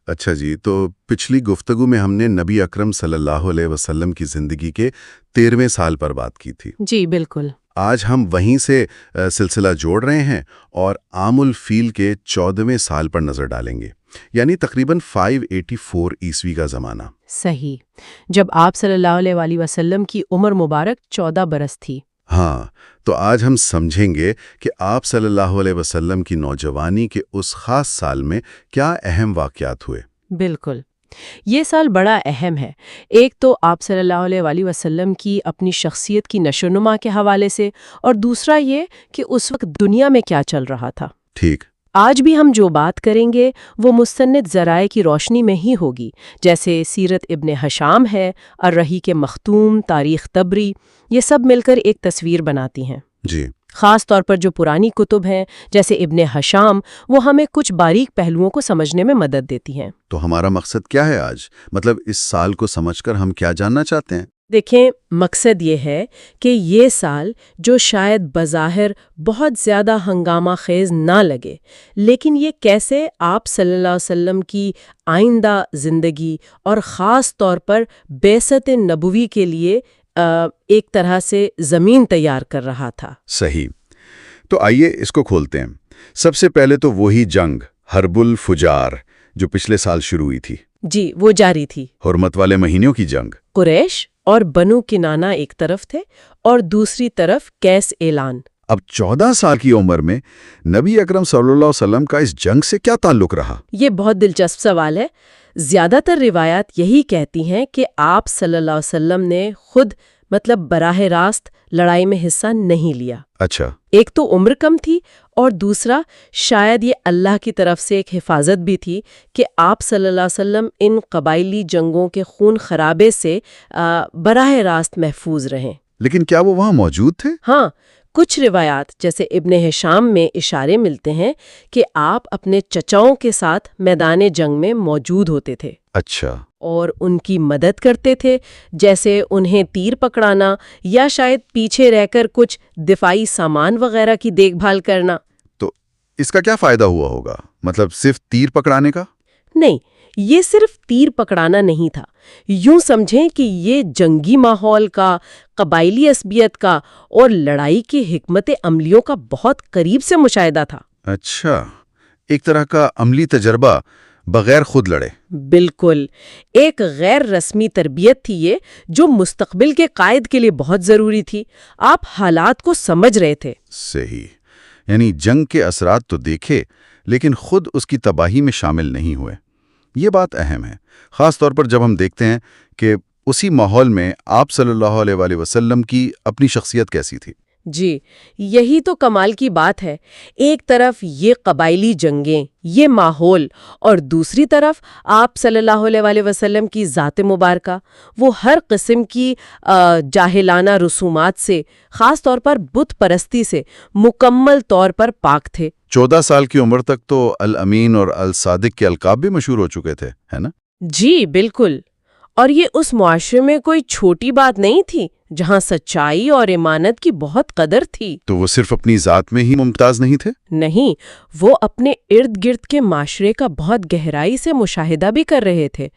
اچھا جی، تو پچھلی گفتگو میں ہم نے نبی اکرم صلی اللہ علیہ وسلم کی زندگی کے 13ویں سال پر بات کی تھی۔ جی بالکل۔ آج ہم وہیں سے سلسلہ جوڑ رہے ہیں اور عام الفیل کے 14ویں سال پر نظر ڈالیں گے، یعنی تقریباً 584 عیسوی کا زمانہ۔ صحیح، جب آپ صلی اللہ علیہ وآلہ وسلم کی عمر مبارک 14 برس تھی۔ ہاں، تو آج ہم سمجھیں گے کہ آپ صلی اللہ علیہ وسلم کی نوجوانی کے اس خاص سال میں کیا اہم واقعات ہوئے۔ بالکل، یہ سال بڑا اہم ہے۔ ایک تو آپ صلی اللہ علیہ وآلہ وسلم کی اپنی شخصیت کی نشو و نما کے حوالے سے، اور دوسرا یہ کہ اس وقت دنیا میں کیا چل رہا تھا۔ ٹھیک۔ آج بھی ہم جو بات کریں گے وہ مستند ذرائع کی روشنی میں ہی ہوگی، جیسے سیرت ابن ہشام ہے، الرحیق مختوم، تاریخ طبری، یہ سب مل کر ایک تصویر بناتی ہیں۔ جی۔ خاص طور پر جو پرانی کتب ہیں جیسے ابن ہشام، وہ ہمیں کچھ باریک پہلوؤں کو سمجھنے میں مدد دیتی ہیں۔ تو ہمارا مقصد کیا ہے آج؟ مطلب اس سال کو سمجھ کر ہم کیا جاننا چاہتے ہیں؟ دیکھیں، مقصد یہ ہے کہ یہ سال جو شاید بظاہر بہت زیادہ ہنگامہ خیز نہ لگے، لیکن یہ کیسے آپ صلی اللہ علیہ وسلم کی آئندہ زندگی اور خاص طور پر بعثت نبوی کے لیے ایک طرح سے زمین تیار کر رہا تھا۔ صحیح۔ تو آئیے اس کو کھولتے ہیں۔ سب سے پہلے تو وہی جنگ حرب الفجار جو پچھلے سال شروع ہوئی تھی۔ جی، وہ جاری تھی۔ حرمت والے مہینوں کی جنگ۔ قریش اور بنو کنانہ ایک طرف تھے اور دوسری طرف کیس اعلان۔ اب 14 سال کی عمر میں نبی اکرم صلی اللہ علیہ وسلم کا اس جنگ سے کیا تعلق رہا؟ یہ بہت دلچسپ سوال ہے۔ زیادہ تر روایات یہی کہتی ہیں کہ آپ صلی اللہ علیہ وسلم نے خود براہ راست لڑائی میں حصہ نہیں لیا۔ اچھا۔ ایک تو عمر کم تھی اور دوسرا شاید یہ اللہ کی طرف سے ایک حفاظت بھی تھی کہ آپ صلی اللہ علیہ وسلم ان قبائلی جنگوں کے خون خرابے سے براہ راست محفوظ رہیں۔ لیکن کیا وہ وہاں موجود تھے؟ ہاں، کچھ روایات جیسے ابن ہشام میں اشارے ملتے ہیں کہ آپ اپنے چچاؤں کے ساتھ میدان جنگ میں موجود ہوتے تھے۔ اچھا۔ اور ان کی مدد کرتے تھے، جیسے انہیں تیر پکڑانا یا شاید پیچھے رہ کر کچھ دفاعی سامان وغیرہ کی دیکھ بھال کرنا۔ تو اس کا کیا فائدہ ہوا ہوگا؟ صرف تیر پکڑانے کا؟ نہیں، یہ صرف تیر پکڑانا نہیں تھا۔ یوں سمجھیں کہ یہ جنگی ماحول کا، قبائلی عصبیت کا اور لڑائی کی حکمت عملیوں کا بہت قریب سے مشاہدہ تھا۔ اچھا، ایک طرح کا عملی تجربہ بغیر خود لڑے۔ بالکل، ایک غیر رسمی تربیت تھی یہ، جو مستقبل کے قائد کے لیے بہت ضروری تھی۔ آپ حالات کو سمجھ رہے تھے۔ صحیح، یعنی جنگ کے اثرات تو دیکھے لیکن خود اس کی تباہی میں شامل نہیں ہوئے۔ یہ بات اہم ہے، خاص طور پر جب ہم دیکھتے ہیں کہ اسی ماحول میں آپ صلی اللہ علیہ وآلہ وسلم کی اپنی شخصیت کیسی تھی۔ جی، یہی تو کمال کی بات ہے۔ ایک طرف یہ قبائلی جنگیں، یہ ماحول، اور دوسری طرف آپ صلی اللہ علیہ وآلہ وسلم کی ذات مبارکہ، وہ ہر قسم کی جاہلانہ رسومات سے، خاص طور پر بت پرستی سے مکمل طور پر پاک تھے۔ 14 سال کی عمر تک تو الامین اور الصادق کے القاب بھی مشہور ہو چکے تھے، ہے نا؟ جی بالکل، اور یہ اس معاشرے میں کوئی چھوٹی بات نہیں تھی جہاں سچائی اور امانت کی بہت قدر تھی۔ تو وہ صرف اپنی ذات میں ہی ممتاز نہیں تھے؟ نہیں، وہ اپنے ارد گرد کے معاشرے کا بہت گہرائی سے مشاہدہ بھی کر رہے تھے۔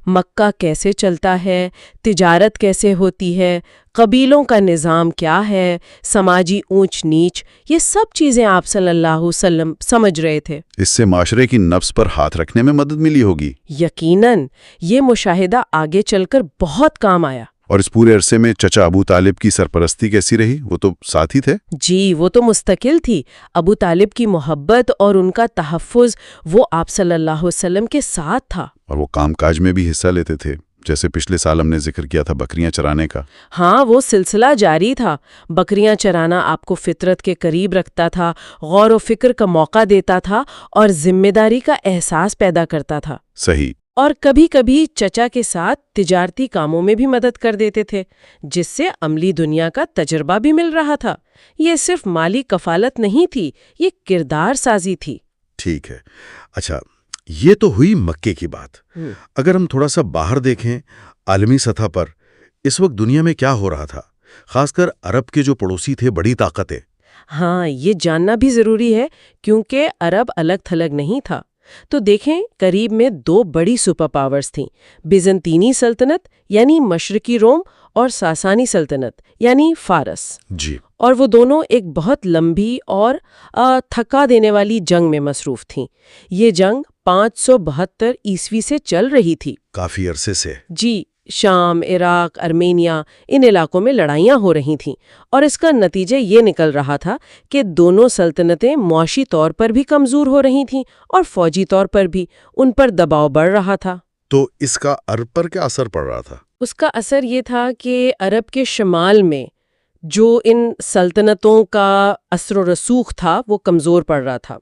مکہ کیسے چلتا ہے، تجارت کیسے ہوتی ہے، قبیلوں کا نظام کیا ہے، سماجی اونچ نیچ، یہ سب چیزیں آپ صلی اللہ علیہ وسلم سمجھ رہے تھے۔ اس سے معاشرے کی نفس پر ہاتھ رکھنے میں مدد ملی ہوگی۔ یقیناً، یہ مشاہدہ آگے چل کر بہت کام آیا۔ اور اس پورے عرصے میں چچا ابو طالب کی سرپرستی کیسی رہی؟ وہ تو ساتھ ہی تھے۔ جی، وہ تو مستقل تھی۔ ابو طالب کی محبت اور ان کا تحفظ وہ آپ صلی اللہ علیہ وسلم کے ساتھ تھا۔ اور وہ کام کاج میں بھی حصہ لیتے تھے، جیسے پچھلے سال ہم نے ذکر کیا تھا بکریاں چرانے کا۔ ہاں، وہ سلسلہ جاری تھا۔ بکریاں چرانا آپ کو فطرت کے قریب رکھتا تھا، غور و فکر کا موقع دیتا تھا اور ذمہ داری کا احساس پیدا کرتا تھا۔ صحیح۔ اور کبھی کبھی چچا کے ساتھ تجارتی کاموں میں بھی مدد کر دیتے تھے، جس سے عملی دنیا کا تجربہ بھی مل رہا تھا۔ یہ صرف مالی کفالت نہیں تھی، یہ کردار سازی تھی۔ ٹھیک ہے۔ اچھا، یہ تو ہوئی مکے کی بات۔ اگر ہم تھوڑا سا باہر دیکھیں، عالمی سطح پر اس وقت دنیا میں کیا ہو رہا تھا؟ خاص کر عرب کے جو پڑوسی تھے، بڑی طاقتیں۔ ہاں، یہ جاننا بھی ضروری ہے کیونکہ عرب الگ تھلگ نہیں تھا۔ تو دیکھیں قریب میں 2 بڑی سپر پاورز تھیں، بیزنطینی سلطنت یعنی مشرقی روم اور ساسانی سلطنت یعنی فارس۔ جی، اور وہ دونوں ایک بہت لمبی اور تھکا دینے والی جنگ میں مصروف تھیں۔ یہ جنگ 572 عیسوی سے چل رہی تھی۔ کافی عرصے سے۔ جی، شام، عراق، ارمینیا، ان علاقوں میں لڑائیاں ہو رہی تھیں، اور اس کا نتیجہ یہ نکل رہا تھا کہ دونوں سلطنتیں معاشی طور پر بھی کمزور ہو رہی تھیں اور فوجی طور پر بھی ان پر دباؤ بڑھ رہا تھا۔ تو اس کا عرب پر کیا اثر پڑ رہا تھا؟ اس کا اثر یہ تھا کہ عرب کے شمال میں جو ان سلطنتوں کا اثر و رسوخ تھا وہ کمزور پڑ رہا تھا۔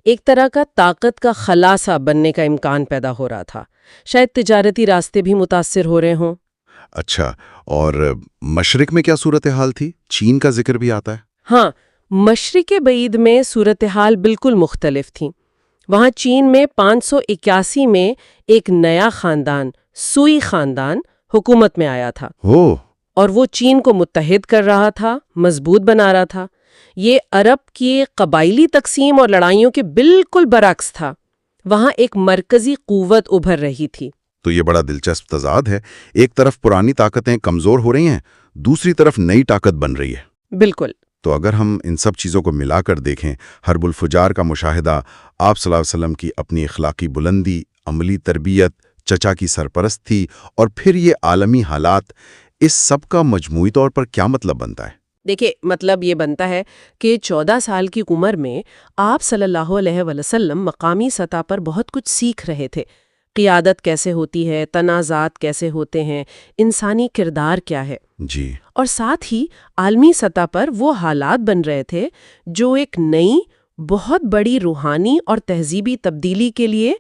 ایک طرح کا طاقت کا خلاصہ بننے کا امکان پیدا ہو رہا تھا۔ شاید تجارتی راستے بھی متاثر ہو رہے ہوں۔ اچھا، اور مشرق میں کیا صورتحال تھی؟ چین کا ذکر بھی آتا ہے۔ ہاں، مشرق بعید میں صورتحال بالکل مختلف تھی۔ وہاں چین میں 581 میں ایک نیا خاندان، سوئی خاندان، حکومت میں آیا تھا، اور وہ چین کو متحد کر رہا تھا، مضبوط بنا رہا تھا۔ یہ عرب کی قبائلی تقسیم اور لڑائیوں کے بالکل برعکس تھا۔ وہاں ایک مرکزی قوت ابھر رہی تھی۔ تو یہ بڑا دلچسپ تضاد ہے، ایک طرف پرانی طاقتیں کمزور ہو رہی ہیں، دوسری طرف نئی طاقت بن رہی ہے۔ بالکل۔ تو اگر ہم ان سب چیزوں کو ملا کر دیکھیں، حرب الفجار کا مشاہدہ، آپ صلی اللہ علیہ وسلم کی اپنی اخلاقی بلندی، عملی تربیت، چچا کی سرپرستی، اور پھر یہ عالمی حالات، اس سب کا مجموعی طور پر کیا مطلب بنتا ہے؟ دیکھیں، مطلب یہ بنتا ہے کہ 14 سال کی عمر میں آپ صلی اللہ علیہ وسلم مقامی سطح پر بہت کچھ سیکھ رہے تھے۔ قیادت کیسے ہوتی ہے، تنازعات کیسے ہوتے ہیں، انسانی کردار کیا ہے۔ جی، اور ساتھ ہی عالمی سطح پر وہ حالات بن رہے تھے جو ایک نئی بہت بڑی روحانی اور تہذیبی تبدیلی کے لیے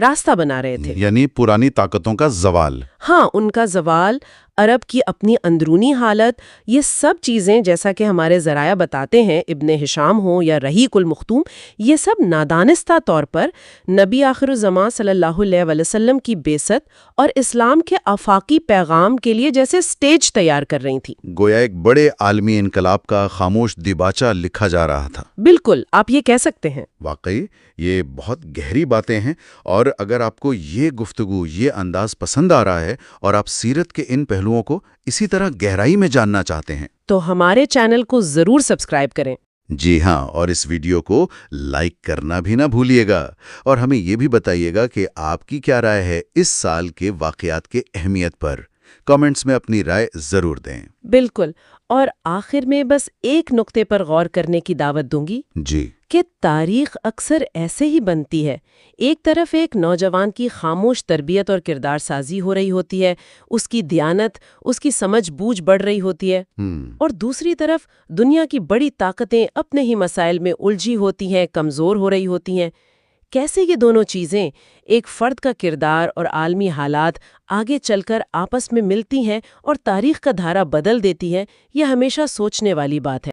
راستہ بنا رہے تھے۔ یعنی پرانی طاقتوں کا زوال۔ ہاں، ان کا زوال، عرب کی اپنی اندرونی حالت، یہ سب چیزیں جیسا کہ ہمارے ذرائع بتاتے ہیں، ابن ہشام ہوں یا رحیق المختوم، یہ سب نادانستہ طور پر نبی آخر الزماں صلی اللہ علیہ وسلم کی بعثت اور اسلام کے آفاقی پیغام کے لیے جیسے سٹیج تیار کر رہی تھی۔ گویا ایک بڑے عالمی انقلاب کا خاموش دیباچہ لکھا جا رہا تھا۔ بالکل، آپ یہ کہہ سکتے ہیں۔ واقعی یہ بہت گہری باتیں ہیں، اور اگر آپ کو یہ گفتگو، یہ انداز پسند آ رہا ہے اور آپ سیرت کے ان پہلوؤں کو اسی طرح گہرائی میں جاننا چاہتے ہیں تو ہمارے چینل کو ضرور سبسکرائب کریں۔ جی ہاں، اور اس ویڈیو کو لائک کرنا بھی نہ بھولیے گا، اور ہمیں یہ بھی بتائیے گا کہ آپ کی کیا رائے ہے اس سال کے واقعات کے اہمیت پر۔ کامنٹس میں اپنی رائے ضرور دیں۔ بالکل، اور آخر میں بس ایک نقطے پر غور کرنے کی دعوت دوں گی جی، کہ تاریخ اکثر ایسے ہی بنتی ہے۔ ایک طرف ایک نوجوان کی خاموش تربیت اور کردار سازی ہو رہی ہوتی ہے، اس کی دیانت، اس کی سمجھ بوجھ بڑھ رہی ہوتی ہے، اور دوسری طرف دنیا کی بڑی طاقتیں اپنے ہی مسائل میں الجھی ہوتی ہیں، کمزور ہو رہی ہوتی ہیں۔ کیسے یہ دونوں چیزیں، ایک فرد کا کردار اور عالمی حالات، آگے چل کر آپس میں ملتی ہیں اور تاریخ کا دھارا بدل دیتی ہیں، یہ ہمیشہ سوچنے والی بات ہے۔